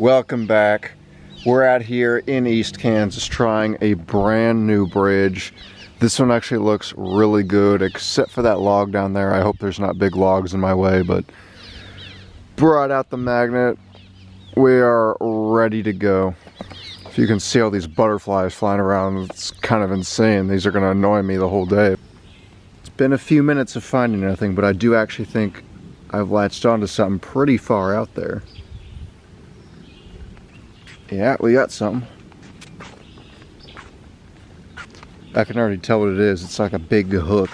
Welcome back. We're out here in East Kansas trying a brand new bridge. This one actually looks really good, except for that log down there. I hope there's not big logs in my way, but brought out the magnet. We are ready to go. If you can see all these butterflies flying around, it's kind of insane. These are going to annoy me the whole day. It's been a few minutes of finding nothing, but I do actually think I've latched onto something pretty far out there. Yeah, we got something. I can already tell what it is. It's like a big hook.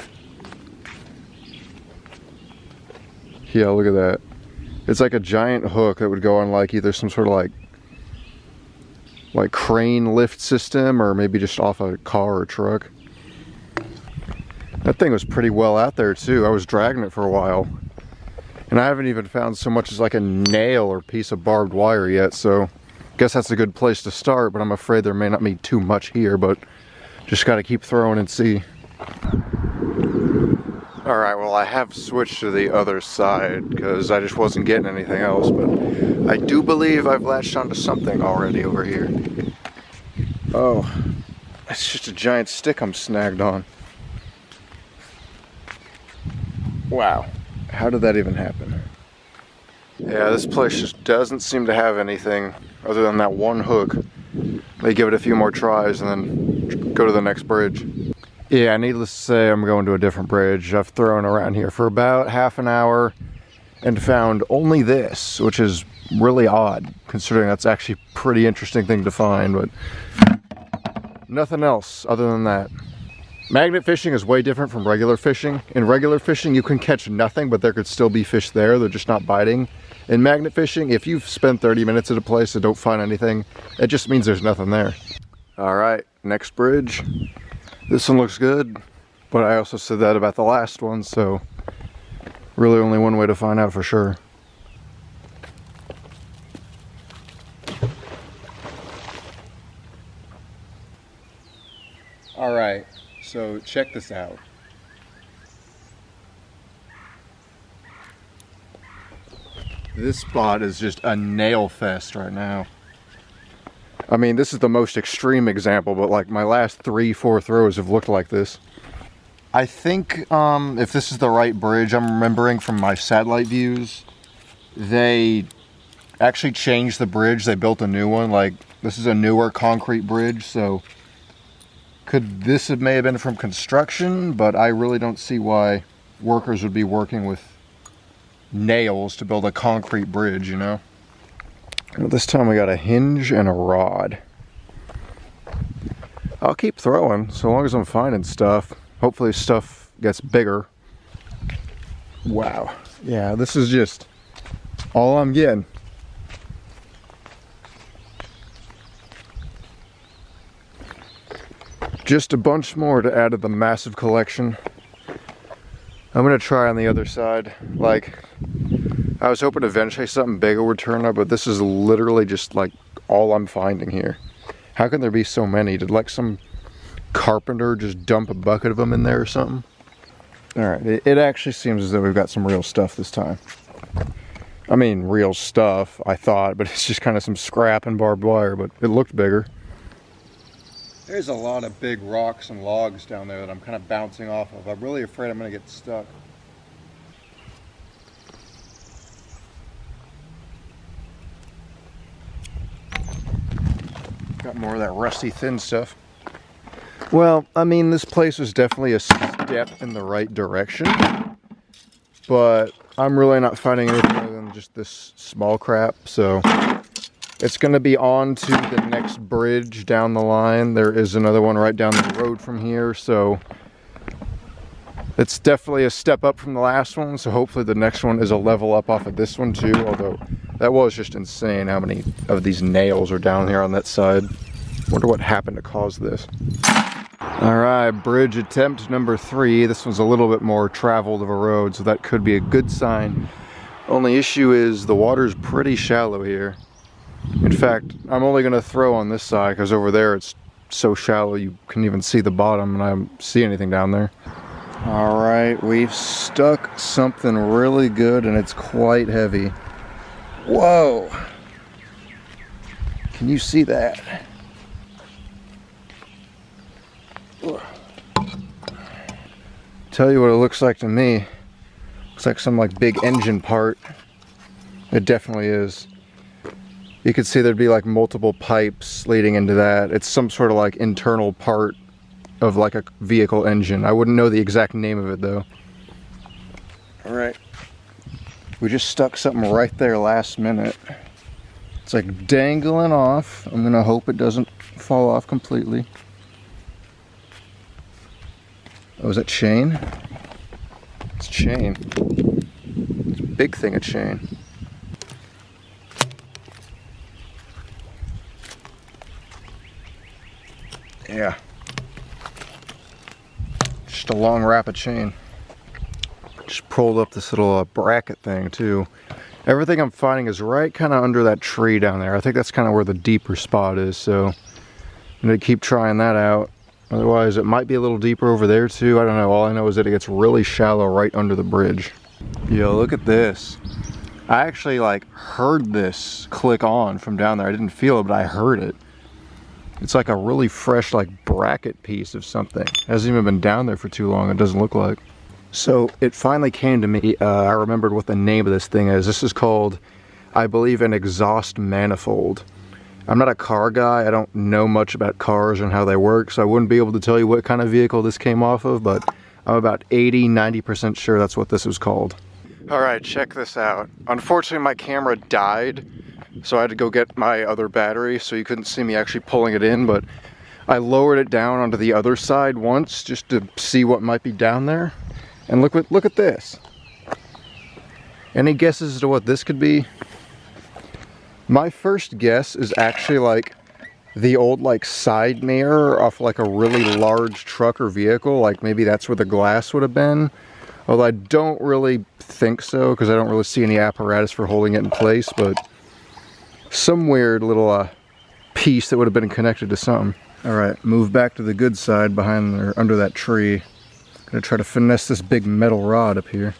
Yeah, look at that. It's like a giant hook that would go on like either some sort of like crane lift system or maybe just off a car or truck. That thing was pretty well out there too. I was dragging it for a while. And I haven't even found so much as like a nail or piece of barbed wire yet, so I guess that's a good place to start, but I'm afraid there may not be too much here, but just gotta keep throwing and see. Alright, well I have switched to the other side because I just wasn't getting anything else, but I do believe I've latched onto something already over here. Oh, it's just a giant stick I'm snagged on. Wow, how did that even happen? Yeah, this place just doesn't seem to have anything other than that one hook. They give it a few more tries and then go to the next bridge. Yeah, needless to say, I'm going to a different bridge. I've thrown around here for about half an hour and found only this, which is really odd, considering that's actually a pretty interesting thing to find, but nothing else other than that. Magnet fishing is way different from regular fishing. In regular fishing, you can catch nothing, but there could still be fish there. They're just not biting. In magnet fishing, if you've spent 30 minutes at a place and don't find anything, it just means there's nothing there. All right, next bridge. This one looks good, but I also said that about the last one, so really only one way to find out for sure. All right, so check this out. This spot is just a nail fest right now. I mean, this is the most extreme example, but like my last 3-4 throws have looked like this. I think if this is the right bridge, I'm remembering from my satellite views, they actually changed the bridge. They built a new one. Like, this is a newer concrete bridge, so may have been from construction, but I really don't see why workers would be working with nails to build a concrete bridge, you know? Well, this time we got a hinge and a rod. I'll keep throwing so long as I'm finding stuff. Hopefully stuff gets bigger. Wow. Yeah, this is just all I'm getting. Just a bunch more to add to the massive collection. I'm gonna try on the other side. Like, I was hoping eventually something bigger would turn up, but this is literally just like all I'm finding here. How can there be so many? Did like some carpenter just dump a bucket of them in there or something? All right, it actually seems as though we've got some real stuff this time. I mean, real stuff, I thought, but it's just kind of some scrap and barbed wire, but it looked bigger. There's a lot of big rocks and logs down there that I'm kind of bouncing off of. I'm really afraid I'm going to get stuck. Got more of that rusty thin stuff. Well, I mean, this place was definitely a step in the right direction, but I'm really not finding anything other than just this small crap, so it's going to be on to the next bridge down the line. There is another one right down the road from here, so it's definitely a step up from the last one, so hopefully the next one is a level up off of this one too, although that was just insane how many of these nails are down here on that side. Wonder what happened to cause this. Alright, bridge attempt number 3. This one's a little bit more traveled of a road, so that could be a good sign. Only issue is the water's pretty shallow here. In fact, I'm only going to throw on this side because over there it's so shallow you can even see the bottom and I don't see anything down there. Alright, we've stuck something really good and it's quite heavy. Whoa! Can you see that? Tell you what it looks like to me. Looks like some like big engine part. It definitely is. You could see there'd be like multiple pipes leading into that. It's some sort of like internal part of like a vehicle engine. I wouldn't know the exact name of it though. All right. We just stuck something right there last minute. It's like dangling off. I'm gonna hope it doesn't fall off completely. Oh, is that chain? It's chain. It's a big thing of chain. Yeah. Just a long wrap of chain. Just pulled up this little bracket thing too. Everything I'm finding is right kind of under that tree down there. I think that's kind of where the deeper spot is, so I'm gonna keep trying that out. Otherwise, it might be a little deeper over there too. I don't know. All I know is that it gets really shallow right under the bridge. Yo, look at this. I actually like heard this click on from down there. I didn't feel it, but I heard it. It's like a really fresh like bracket piece of something. It hasn't even been down there for too long, it doesn't look like. So it finally came to me. I remembered what the name of this thing is. This is called, I believe, an exhaust manifold. I'm not a car guy. I don't know much about cars and how they work, so I wouldn't be able to tell you what kind of vehicle this came off of, but I'm about 80–90% sure that's what this was called. All right, check this out. Unfortunately, my camera died, so I had to go get my other battery, so you couldn't see me actually pulling it in, but I lowered it down onto the other side once just to see what might be down there. And look at this. Any guesses as to what this could be? My first guess is actually like the old like side mirror off like a really large truck or vehicle. Like maybe that's where the glass would have been. Although I don't really think so because I don't really see any apparatus for holding it in place, but some weird little piece that would have been connected to something. All right, move back to the good side behind or under that tree. Gonna try to finesse this big metal rod up here.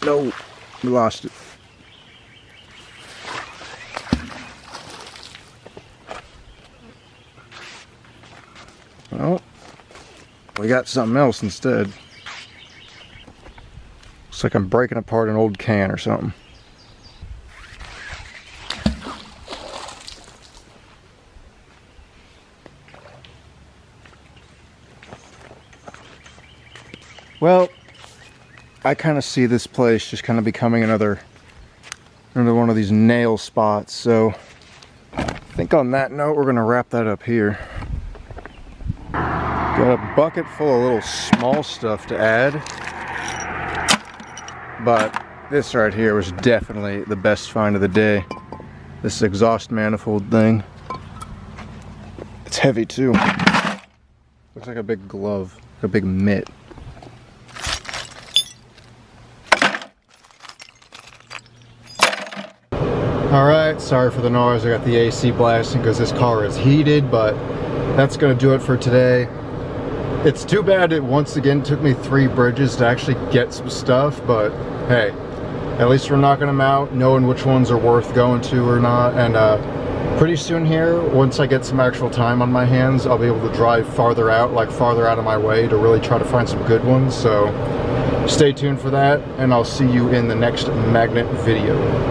No, we lost it. Well, we got something else instead. Looks like I'm breaking apart an old can or something. Well, I kind of see this place just kind of becoming another one of these nail spots. So I think on that note, we're going to wrap that up here. Got a bucket full of little small stuff to add. But this right here was definitely the best find of the day. This exhaust manifold thing. It's heavy too. Looks like a big glove, like a big mitt. Alright, sorry for the noise. I got the AC blasting because this car is heated, but that's going to do it for today. It's too bad it once again took me 3 bridges to actually get some stuff, but hey, at least we're knocking them out, knowing which ones are worth going to or not, and pretty soon here, once I get some actual time on my hands, I'll be able to drive farther out, like farther out of my way to really try to find some good ones, so stay tuned for that, and I'll see you in the next magnet video.